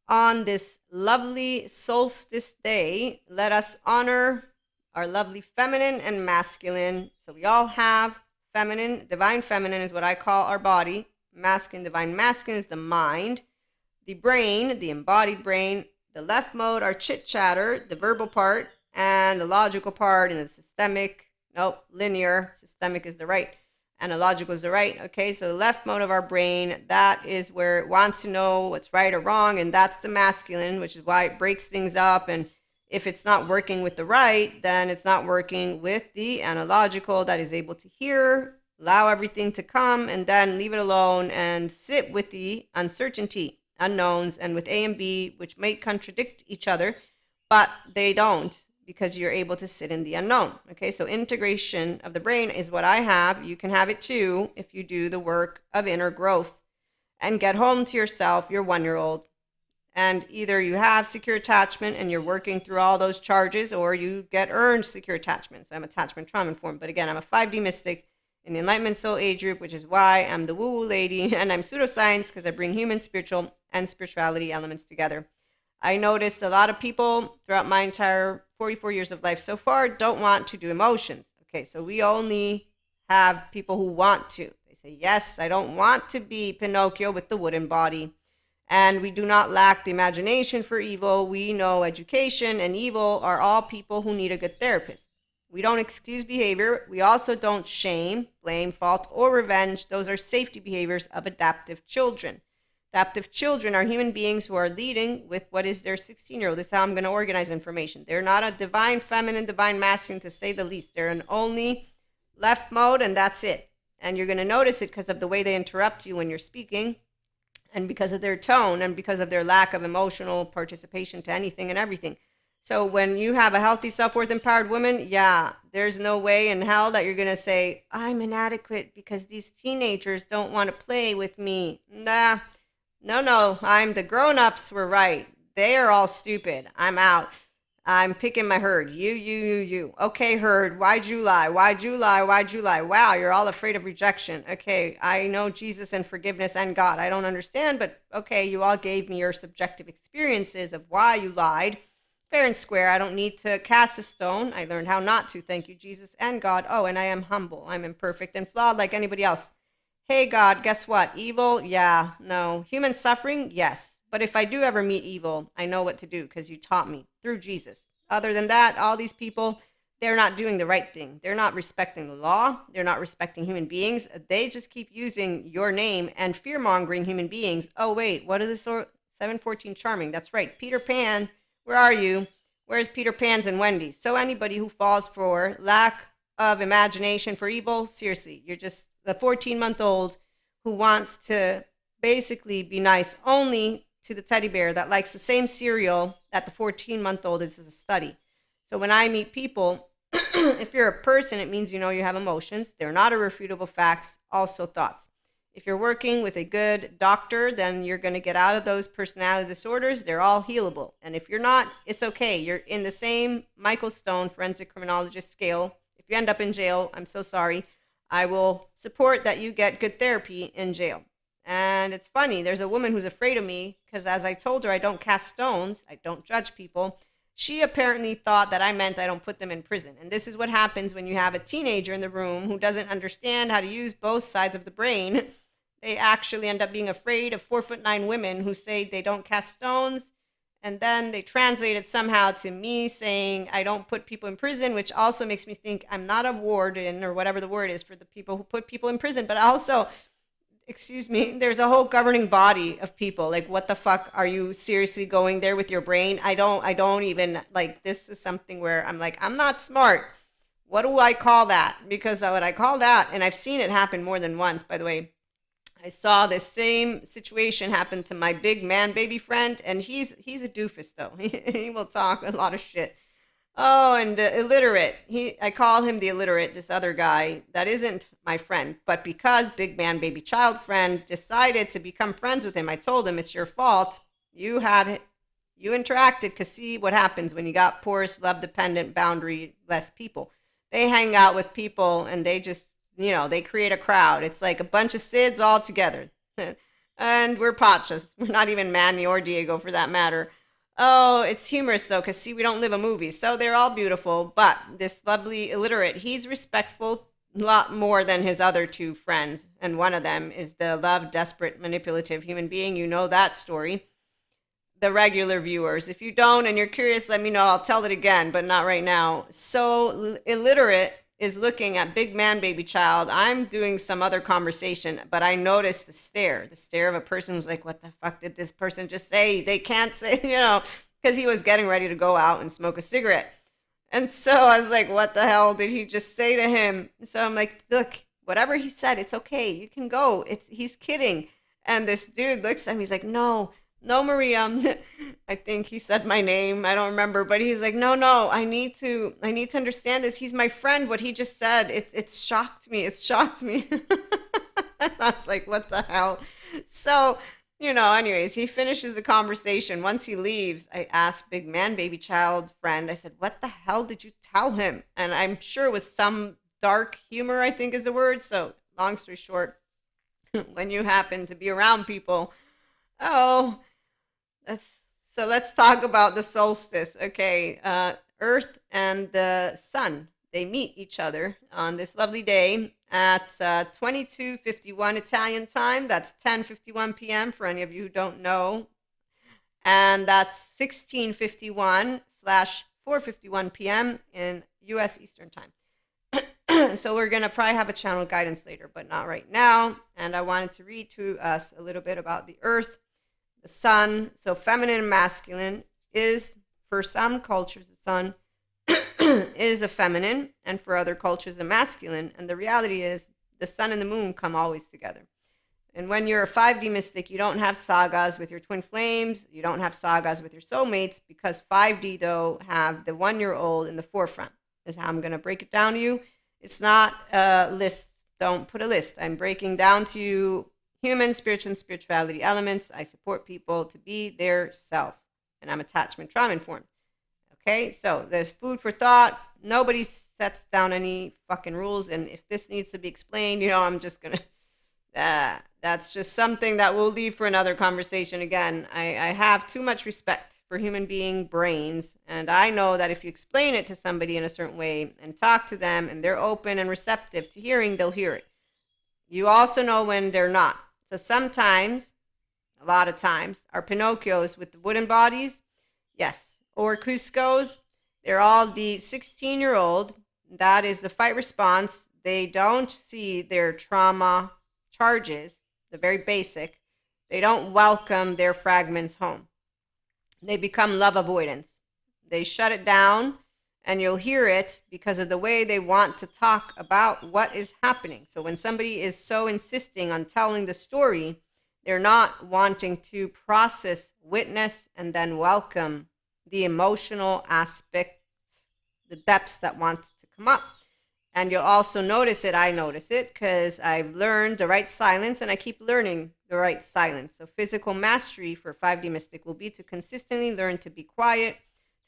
on this lovely solstice day, let us honor our lovely feminine and masculine. So we all have feminine, divine feminine is what I call our body. Masculine, divine masculine is the mind. The brain, the embodied brain. The left mode, our chit chatter, the verbal part, and the logical part, and the systemic. Nope, linear. Systemic is the right. Analogical is the right. Okay, so the left mode of our brain, that is where it wants to know what's right or wrong, and that's the masculine, which is why it breaks things up. And if it's not working with the right, then it's not working with the analogical that is able to hear, allow everything to come, and then leave it alone and sit with the uncertainty, unknowns, and with A and B, which may contradict each other, but they don't, because you're able to sit in the unknown. Okay, so integration of the brain is what I have. You can have it too if you do the work of inner growth and get home to yourself, your 1-year-old. And either you have secure attachment and you're working through all those charges, or you get earned secure attachments. I'm attachment trauma informed, but again, I'm a 5D mystic in the Enlightenment Soul Age group, which is why I'm the woo-woo lady, and I'm pseudoscience because I bring human, spiritual, and spirituality elements together. I noticed a lot of people throughout my entire 44 years of life so far don't want to do emotions. Okay, so we only have people who want to. They say, yes, I don't want to be Pinocchio with the wooden body. And we do not lack the imagination for evil. We know education and evil are all people who need a good therapist. We don't excuse behavior. We also don't shame, blame, fault, or revenge. Those are safety behaviors of adaptive children. Adaptive children are human beings who are leading with what is their 16-year-old. This is how I'm going to organize information. They're not a divine feminine, divine masculine, to say the least. They're an only left mode, and that's it. And you're going to notice it because of the way they interrupt you when you're speaking, and because of their tone, and because of their lack of emotional participation to anything and everything. So when you have a healthy, self-worth, empowered woman, yeah, there's no way in hell that you're going to say, I'm inadequate because these teenagers don't want to play with me. Nah, no, I'm the grown-ups were right. They are all stupid. I'm out. I'm picking my herd. You. Okay, herd, why'd you lie? Why'd you lie? Why'd you lie? Wow, you're all afraid of rejection. Okay, I know Jesus and forgiveness and God. I don't understand, but okay, you all gave me your subjective experiences of why you lied. Fair and square. I don't need to cast a stone. I learned how not to. Thank you, Jesus and God. Oh, and I am humble. I'm imperfect and flawed like anybody else. Hey, God, guess what? Evil? Yeah, no. Human suffering? Yes. But if I do ever meet evil, I know what to do because you taught me through Jesus. Other than that, all these people, they're not doing the right thing. They're not respecting the law. They're not respecting human beings. They just keep using your name and fear-mongering human beings. Oh, wait, what is this? 714 Charming. That's right. Peter Pan, where are you? Where's Peter Pan's and Wendy's? So anybody who falls for lack of imagination for evil, seriously, you're just the 14-month-old who wants to basically be nice only to the teddy bear that likes the same cereal that the 14-month-old is. A study. So when I meet people, if you're a person, it means you know you have emotions. They're not irrefutable facts, also thoughts. If you're working with a good doctor, then you're going to get out of those personality disorders. They're all healable. And if you're not, it's okay. You're in the same Michael Stone forensic criminologist scale. If you end up in jail, I'm so sorry. I will support that you get good therapy in jail. And it's funny, there's a woman who's afraid of me because as I told her I don't cast stones, I don't judge people. She apparently thought that I meant I don't put them in prison. And this is what happens when you have a teenager in the room who doesn't understand how to use both sides of the brain. They actually end up being afraid of 4'9" women who say they don't cast stones. And then they translate it somehow to me saying I don't put people in prison, which also makes me think I'm not a warden or whatever the word is for the people who put people in prison. But also, excuse me, there's a whole governing body of people. Like, what the fuck are you seriously going there with your brain? I don't even, like, this is something where I'm like, I'm not smart. What do I call that? Because what I call that, and I've seen it happen more than once, by the way. I saw this same situation happen to my big man baby friend, and he's a doofus though. He will talk a lot of shit. Oh, and illiterate. I call him the illiterate, this other guy that isn't my friend. But because big man baby child friend decided to become friends with him, I told him it's your fault. You interacted, because see what happens when you got porous, love dependent, boundary-less people. They hang out with people and they just, they create a crowd. It's like a bunch of SIDS all together. And we're Pachas. We're not even Manny or Diego for that matter. Oh, it's humorous though, because see, we don't live a movie. So they're all beautiful. But this lovely illiterate, he's respectful a lot more than his other two friends. And one of them is the love, desperate, manipulative human being. You know that story. The regular viewers. If you don't and you're curious, let me know. I'll tell it again, but not right now. So illiterate is looking at big man, baby child. I'm doing some other conversation, but I noticed the stare of a person who's like, what the fuck did this person just say? They can't say, because he was getting ready to go out and smoke a cigarette. And so I was like, what the hell did he just say to him? So I'm like, look, whatever he said, it's okay. You can go. He's kidding. And this dude looks at me, he's like, no, no, Maria. I think he said my name. I don't remember, but he's like, no, I need to understand this. He's my friend. What he just said, it's shocked me. It's shocked me. And I was like, what the hell? So, anyways, he finishes the conversation. Once he leaves, I asked big man, baby child friend, I said, what the hell did you tell him? And I'm sure it was some dark humor, I think is the word. So long story short, when you happen to be around people, oh, that's so let's talk about the solstice. Okay, Earth and the sun, they meet each other on this lovely day at 22:51 Italian time. That's 10:51 p.m. for any of you who don't know, and that's 16:51 slash 4:51 p.m. in U.S. Eastern time. So we're gonna probably have a channel guidance later, but not right now. And I wanted to read to us a little bit about the Earth, the sun. So feminine and masculine is, for some cultures, the sun is a feminine, and for other cultures, a masculine. And the reality is, the sun and the moon come always together. And when you're a 5D mystic, you don't have sagas with your twin flames. You don't have sagas with your soulmates, because 5D, though, have the 1-year-old in the forefront, is how I'm going to break it down to you. It's not a list. Don't put a list. I'm breaking down to you human, spiritual, and spirituality elements. I support people to be their self, and I'm attachment trauma informed. Okay, so there's food for thought. Nobody sets down any fucking rules, and if this needs to be explained, I'm just gonna. That's just something that we'll leave for another conversation. Again, I have too much respect for human being brains, and I know that if you explain it to somebody in a certain way and talk to them, and they're open and receptive to hearing, they'll hear it. You also know when they're not. So sometimes, a lot of times, our Pinocchios with the wooden bodies, yes, or Cuscos, they're all the 16-year-old. That is the fight response. They don't see their trauma charges, the very basic. They don't welcome their fragments home. They become love avoidance. They shut it down, and you'll hear it because of the way they want to talk about what is happening. So when somebody is so insisting on telling the story, they're not wanting to process, witness, and then welcome the emotional aspects, the depths that want to come up. And you'll also notice it, I notice it, because I've learned the right silence, and I keep learning the right silence. So physical mastery for 5D Mystic will be to consistently learn to be quiet,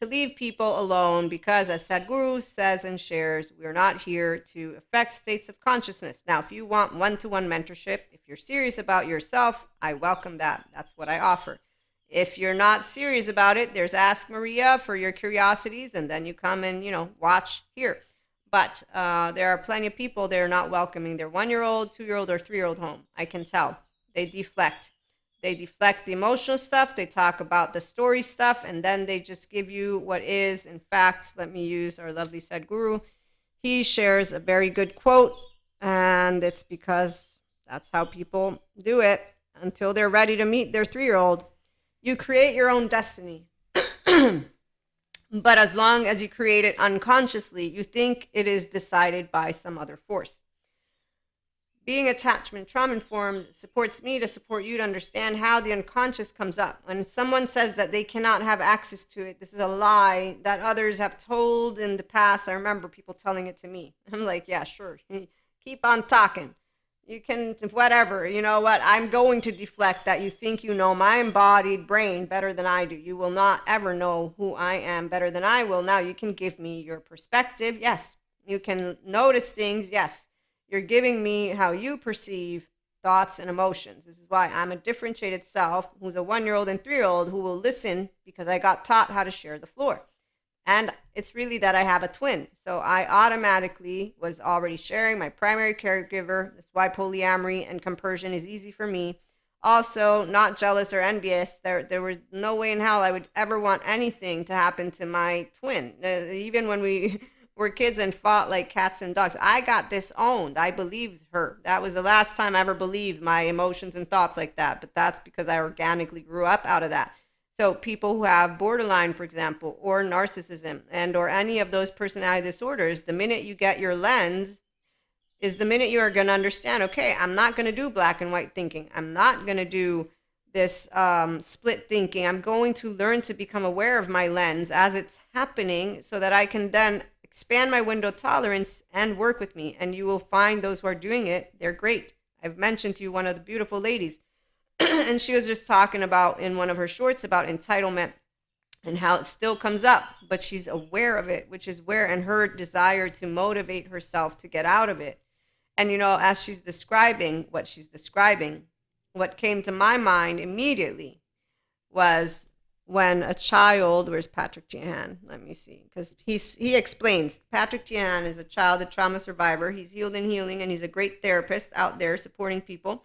to leave people alone, because as Sadhguru says and shares, we're not here to affect states of consciousness. Now, if you want one-to-one mentorship, if you're serious about yourself, I welcome that. That's what I offer. If you're not serious about it, there's Ask Maria for your curiosities, and then you come and, watch here. But there are plenty of people they're not welcoming their 1-year-old, 2-year-old, or 3-year-old home. I can tell. They deflect. They deflect the emotional stuff. They talk about the story stuff, and then they just give you what is. In fact, let me use our lovely Sadhguru. He shares a very good quote, and it's because that's how people do it until they're ready to meet their 3-year-old. You create your own destiny. But as long as you create it unconsciously, you think it is decided by some other force. Being attachment trauma informed supports me to support you to understand how the unconscious comes up. When someone says that they cannot have access to it, this is a lie that others have told in the past. I remember people telling it to me. I'm like, yeah, sure. Keep on talking. You can, whatever, you know what? I'm going to deflect that you think you know my embodied brain better than I do. You will not ever know who I am better than I will. Now, you can give me your perspective. Yes. You can notice things. Yes. You're giving me how you perceive thoughts, and emotions. This is why I'm a differentiated self who's a 1-year-old and 3-year-old who will listen because I got taught how to share the floor. And it's really that I have a twin. So I automatically was already sharing my primary caregiver. That's why polyamory and compersion is easy for me. Also, not jealous or envious. There was no way in hell I would ever want anything to happen to my twin. Even when we were kids and fought like cats and dogs, I got disowned. I believed her. That was the last time I ever believed my emotions and thoughts like that. But that's because I organically grew up out of that. So people who have borderline, for example, or narcissism and or any of those personality disorders, the minute you get your lens is the minute you are going to understand, okay, I'm not going to do black and white thinking. I'm not going to do this split thinking. I'm going to learn to become aware of my lens as it's happening so that I can then expand my window of tolerance and work with me. And you will find those who are doing it, they're great. I've mentioned to you one of the beautiful ladies and she was just talking about in one of her shorts about entitlement and how it still comes up, but she's aware of it, which is where, and her desire to motivate herself to get out of it. And, as she's describing, what came to my mind immediately was when a child, where's Patrick Tiahan? Let me see, because he explains. Patrick Tiahan is a childhood trauma survivor. He's healed and healing, and he's a great therapist out there supporting people.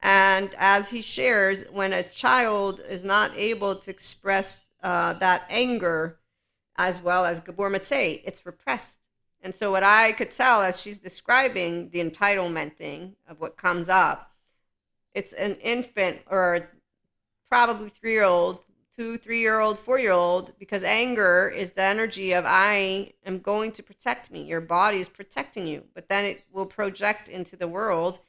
And as he shares, when a child is not able to express that anger as well as Gabor Mate, it's repressed. And so what I could tell as she's describing the entitlement thing of what comes up, it's an infant or probably 3-year-old, 3-year-old, 4-year-old, because anger is the energy of I am going to protect me. Your body is protecting you, but then it will project into the world.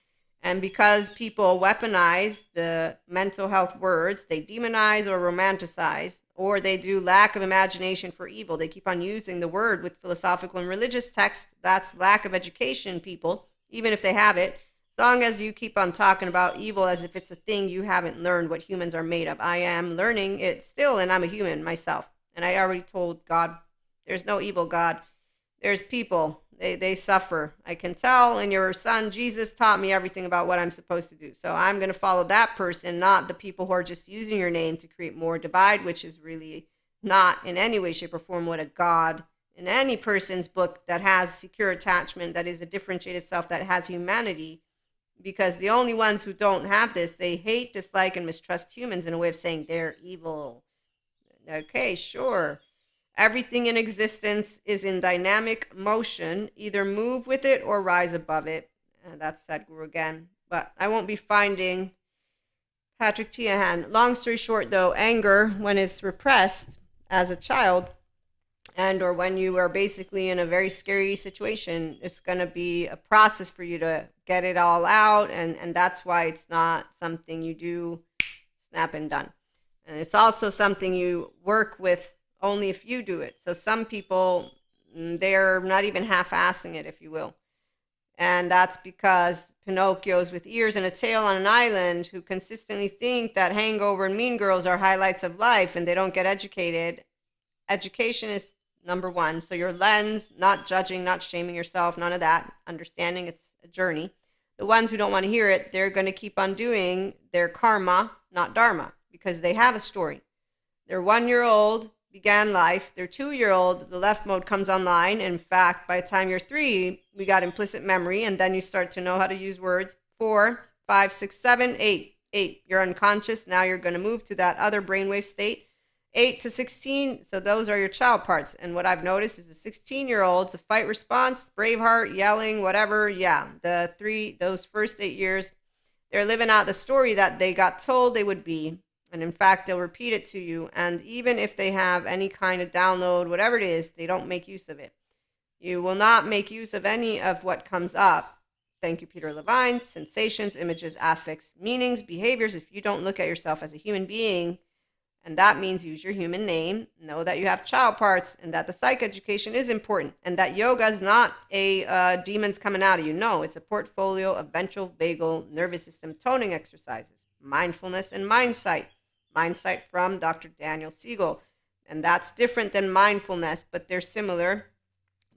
And because people weaponize the mental health words, they demonize or romanticize, or they do lack of imagination for evil. They keep on using the word with philosophical and religious text. That's lack of education, people, even if they have it. As long as you keep on talking about evil as if it's a thing, you haven't learned what humans are made of. I am learning it still, and I'm a human myself. And I already told God, there's no evil, God. There's people. They suffer. I can tell, and your son Jesus taught me everything about what I'm supposed to do. So I'm going to follow that person, not the people who are just using your name to create more divide, which is really not in any way, shape, or form what a God in any person's book that has secure attachment, that is a differentiated self, that has humanity. Because the only ones who don't have this, they hate, dislike, and mistrust humans in a way of saying they're evil. Okay, sure. Everything in existence is in dynamic motion. Either move with it or rise above it. That's Sadhguru again. But I won't be finding Patrick Tiahan. Long story short, though, anger, when it's repressed as a child, and or when you are basically in a very scary situation, it's going to be a process for you to get it all out. And that's why it's not something you do snap and done. And it's also something you work with only if you do it. So some people, they're not even half-assing it, if you will. And that's because Pinocchios with ears and a tail on an island who consistently think that Hangover and Mean Girls are highlights of life and they don't get educated. Education is number one. So your lens, not judging, not shaming yourself, none of that. Understanding it's a journey. The ones who don't want to hear it, they're going to keep on doing their karma, not dharma, because they have a story. They're 1-year-old, began life. Their 2-year-old, the left mode comes online. In fact, by the time you're 3, we got implicit memory, and then you start to know how to use words. 4, 5, 6, 7, 8. 8, you're unconscious. Now you're going to move to that other brainwave state. 8 to 16, so those are your child parts. And what I've noticed is the 16-year-olds, the fight response, Braveheart, yelling, whatever, those first 8 years, they're living out the story that they got told they would be. And in fact, they'll repeat it to you. And even if they have any kind of download, whatever it is, they don't make use of it. You will not make use of any of what comes up. Thank you, Peter Levine. Sensations, images, affects, meanings, behaviors. If you don't look at yourself as a human being, and that means use your human name, know that you have child parts, and that the psych education is important, and that yoga is not a demons coming out of you. No, it's a portfolio of ventral vagal nervous system toning exercises, mindfulness and mindsight. Mindsight from Dr. Daniel Siegel. And that's different than mindfulness, but they're similar.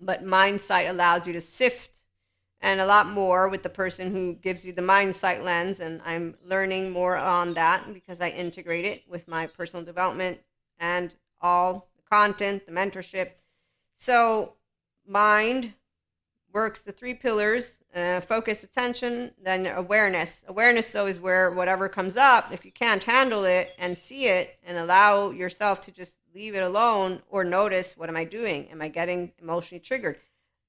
But mindsight allows you to sift and a lot more with the person who gives you the mind sight lens. And I'm learning more on that because I integrate it with my personal development and all the content, the mentorship. So, mind works the three pillars: focus, attention, then awareness. Awareness, though, is where whatever comes up, if you can't handle it and see it and allow yourself to just leave it alone or notice, what am I doing? Am I getting emotionally triggered?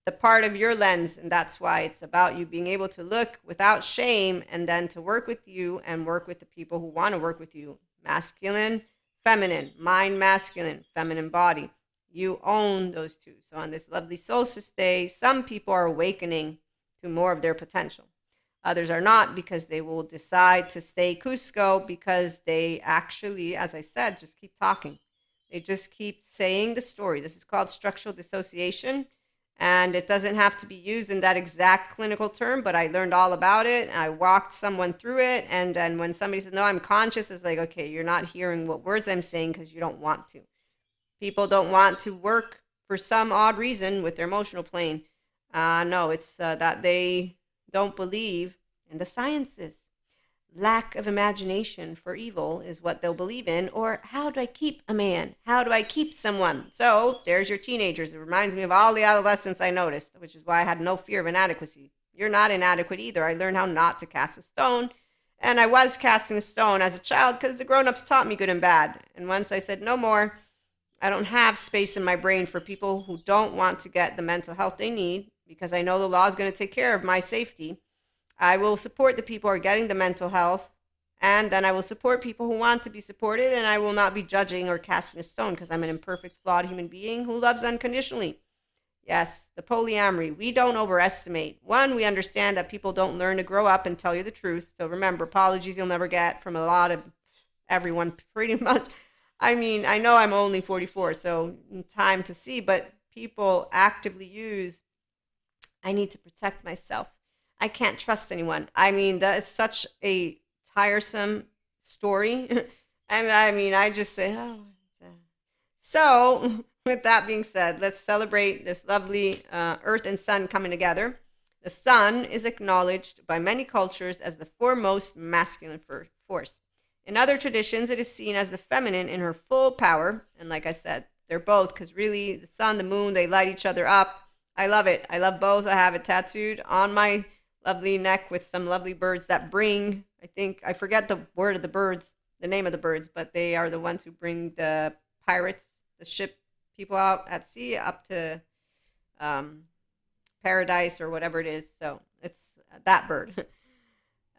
The part of your lens, and that's why it's about you being able to look without shame and then to work with you and work with the people who want to work with you. Masculine, feminine, mind masculine, feminine body. You own those two. So on this lovely solstice day, some people are awakening to more of their potential. Others are not, because they will decide to stay Cusco because they actually, as I said, just keep talking. They just keep saying the story. This is called structural dissociation. And it doesn't have to be used in that exact clinical term, but I learned all about it. I walked someone through it. And then when somebody said, no, I'm conscious, it's like, okay, you're not hearing what words I'm saying because you don't want to. People don't want to work for some odd reason with their emotional plane. No, it's that they don't believe in the sciences. Lack of imagination for evil is what they'll believe in. Or how do I keep a man? How do I keep someone? So there's your teenagers. It reminds me of all the adolescents I noticed, which is why I had no fear of inadequacy. You're not inadequate either. I learned how not to cast a stone. And I was casting a stone as a child because the grown-ups taught me good and bad. And once I said no more, I don't have space in my brain for people who don't want to get the mental health they need, because I know the law is going to take care of my safety. I will support the people who are getting the mental health, and then I will support people who want to be supported, and I will not be judging or casting a stone because I'm an imperfect, flawed human being who loves unconditionally. Yes, the polyamory. We don't overestimate. One, we understand that people don't learn to grow up and tell you the truth. So remember, apologies you'll never get from a lot of everyone, pretty much. I mean, I know I'm only 44, so time to see, but people actively use, I need to protect myself. I can't trust anyone. I mean, that is such a tiresome story. I mean, I just say, oh. So, with that being said, let's celebrate this lovely Earth and Sun coming together. The Sun is acknowledged by many cultures as the foremost masculine force. In other traditions, it is seen as the feminine in her full power. And like I said, they're both, because really, the sun, the moon, they light each other up. I love it. I love both. I have it tattooed on my lovely neck with some lovely birds that bring, I forget the word of the birds, the name of the birds, but they are the ones who bring the pirates, the ship people out at sea up to paradise or whatever it is. So it's that bird.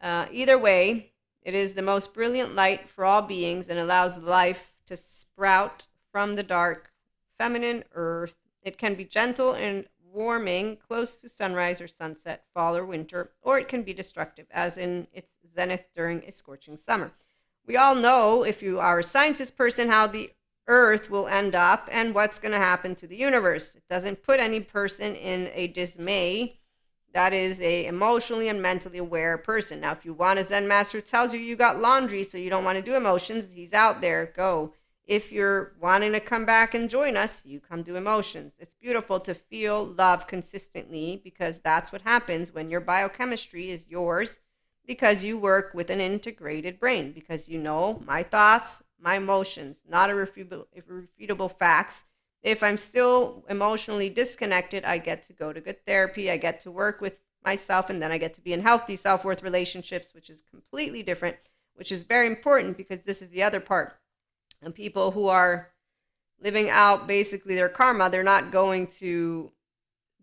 Either way, it is the most brilliant light for all beings and allows life to sprout from the dark, feminine earth. It can be gentle and warming, close to sunrise or sunset, fall or winter, or it can be destructive, as in its zenith during a scorching summer. We all know, if you are a scientist person, how the earth will end up and what's going to happen to the universe. It doesn't put any person in a dismay. That is a emotionally and mentally aware person. Now, if you want a Zen master who tells you got laundry, so you don't want to do emotions, he's out there. Go. If you're wanting to come back and join us, you come do emotions. It's beautiful to feel love consistently, because that's what happens when your biochemistry is yours, because you work with an integrated brain, because you know my thoughts, my emotions, not irrefutable facts. If I'm still emotionally disconnected, I get to go to good therapy. I get to work with myself, and then I get to be in healthy self-worth relationships, which is completely different, which is very important, because this is the other part. And people who are living out basically their karma, they're not going to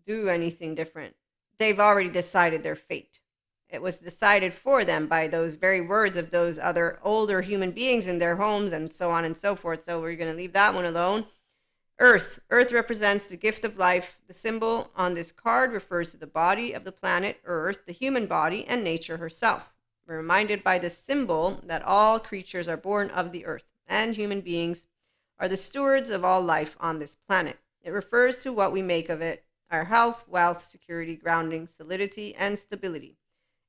do anything different. They've already decided their fate. It was decided for them by those very words of those other older human beings in their homes and so on and so forth. So we're going to leave that one alone. Earth. Earth represents the gift of life. The symbol on this card refers to the body of the planet Earth, the human body, and nature herself. We're reminded by this symbol that all creatures are born of the earth, and human beings are the stewards of all life on this planet. It refers to what we make of it, our health, wealth, security, grounding, solidity, and stability.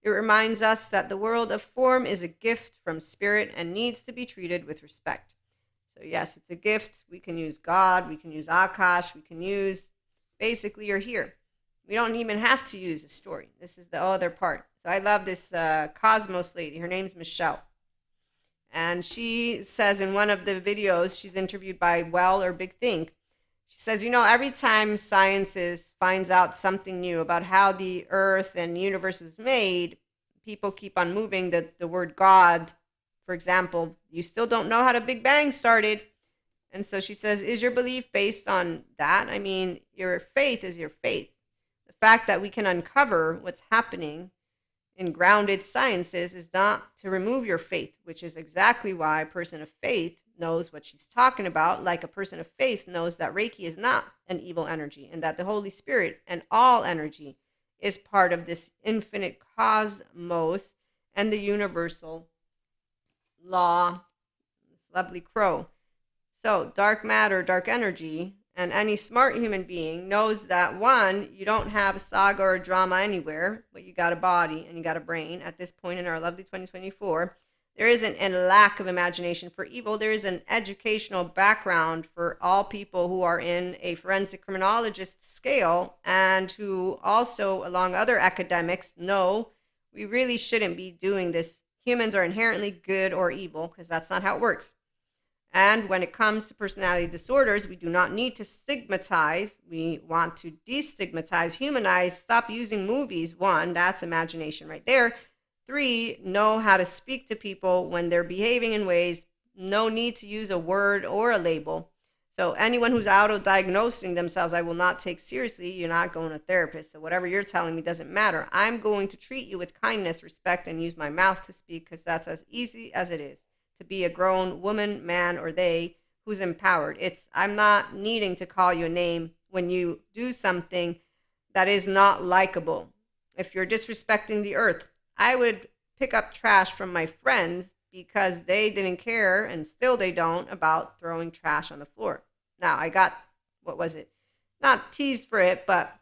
It reminds us that the world of form is a gift from spirit and needs to be treated with respect. So yes, it's a gift. We can use God, we can use Akash, we can use, basically you're here. We don't even have to use a story. This is the other part. So I love this Cosmos lady. Her name's Michelle. And she says in one of the videos, she's interviewed by Well or Big Think. She says, every time sciences finds out something new about how the earth and universe was made, people keep on moving the word God. For example, you still don't know how the Big Bang started. And so she says, is your belief based on that? I mean, your faith is your faith. The fact that we can uncover what's happening in grounded sciences is not to remove your faith, which is exactly why a person of faith knows what she's talking about. Like a person of faith knows that Reiki is not an evil energy and that the Holy Spirit and all energy is part of this infinite cosmos and the universal law. This lovely crow. So dark matter, dark energy, and any smart human being knows that, one, you don't have a saga or a drama anywhere, but you got a body and you got a brain. At this point in our lovely 2024, there isn't a lack of imagination for evil. There is an educational background for all people who are in a forensic criminologist scale and who also, along other academics, know we really shouldn't be doing this. Humans are inherently good or evil because that's not how it works. And when it comes to personality disorders, we do not need to stigmatize. We want to destigmatize, humanize, stop using movies. One, that's imagination right there. Three, know how to speak to people when they're behaving in ways, no need to use a word or a label. So anyone who's auto-diagnosing themselves, I will not take seriously. You're not going to a therapist. So whatever you're telling me doesn't matter. I'm going to treat you with kindness, respect, and use my mouth to speak because that's as easy as it is to be a grown woman, man, or they who's empowered. I'm not needing to call you a name when you do something that is not likable. If you're disrespecting the earth, I would pick up trash from my friends because they didn't care, and still they don't, about throwing trash on the floor. Now, I got, what was it? Not teased for it, but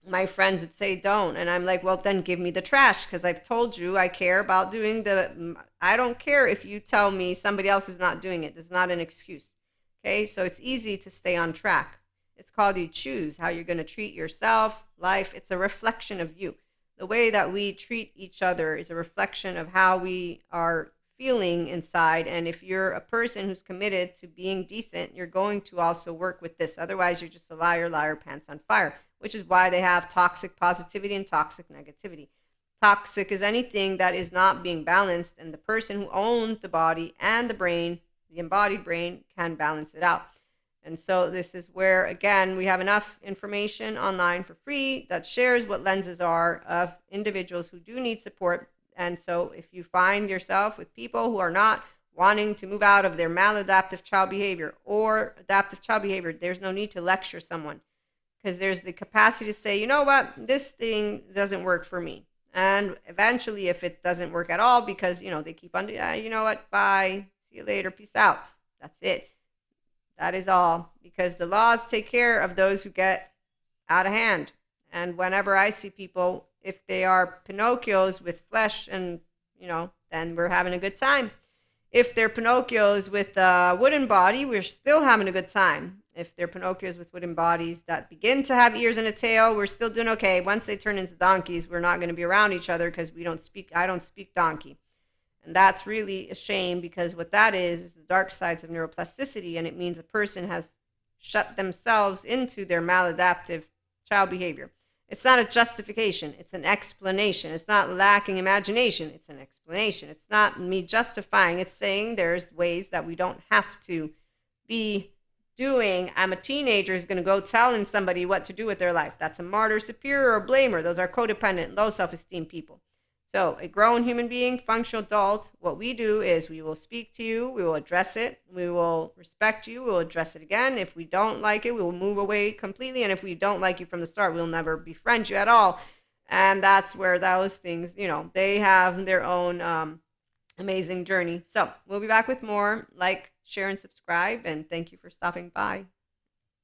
my friends would say don't, and I'm like, well, then give me the trash because I've told you I care about doing I don't care if you tell me somebody else is not doing it. It's not an excuse. Okay, so it's easy to stay on track. It's called you choose how you're going to treat yourself, life. It's a reflection of you. The way that we treat each other is a reflection of how we are feeling inside. And if you're a person who's committed to being decent, you're going to also work with this. Otherwise, you're just a liar, pants on fire, which is why they have toxic positivity and toxic negativity. Toxic is anything that is not being balanced, and the person who owns the body and the brain, the embodied brain, can balance it out. And so this is where, again, we have enough information online for free that shares what lenses are of individuals who do need support. And so if you find yourself with people who are not wanting to move out of their maladaptive child behavior or adaptive child behavior, there's no need to lecture someone because there's the capacity to say, you know what, this thing doesn't work for me. And eventually, if it doesn't work at all, because, they keep on, you know what, bye, see you later, peace out. That's it. That is all, because the laws take care of those who get out of hand. And whenever I see people, if they are Pinocchios with flesh and, then we're having a good time. If they're Pinocchios with a wooden body, we're still having a good time. If they're Pinocchios with wooden bodies that begin to have ears and a tail, we're still doing okay. Once they turn into donkeys, we're not going to be around each other because I don't speak donkey. And that's really a shame because what that is the dark sides of neuroplasticity, and it means a person has shut themselves into their maladaptive child behavior. It's not a justification. It's an explanation. It's not lacking imagination. It's an explanation. It's not me justifying. It's saying there's ways that we don't have to be doing. I'm a teenager who's going to go telling somebody what to do with their life. That's a martyr, superior, or blamer. Those are codependent, low self-esteem people. So a grown human being, functional adult, what we do is we will speak to you, we will address it, we will respect you, we will address it again. If we don't like it, we will move away completely. And if we don't like you from the start, we'll never befriend you at all. And that's where those things, they have their own amazing journey. So we'll be back with more. Like, share, and subscribe. And thank you for stopping by.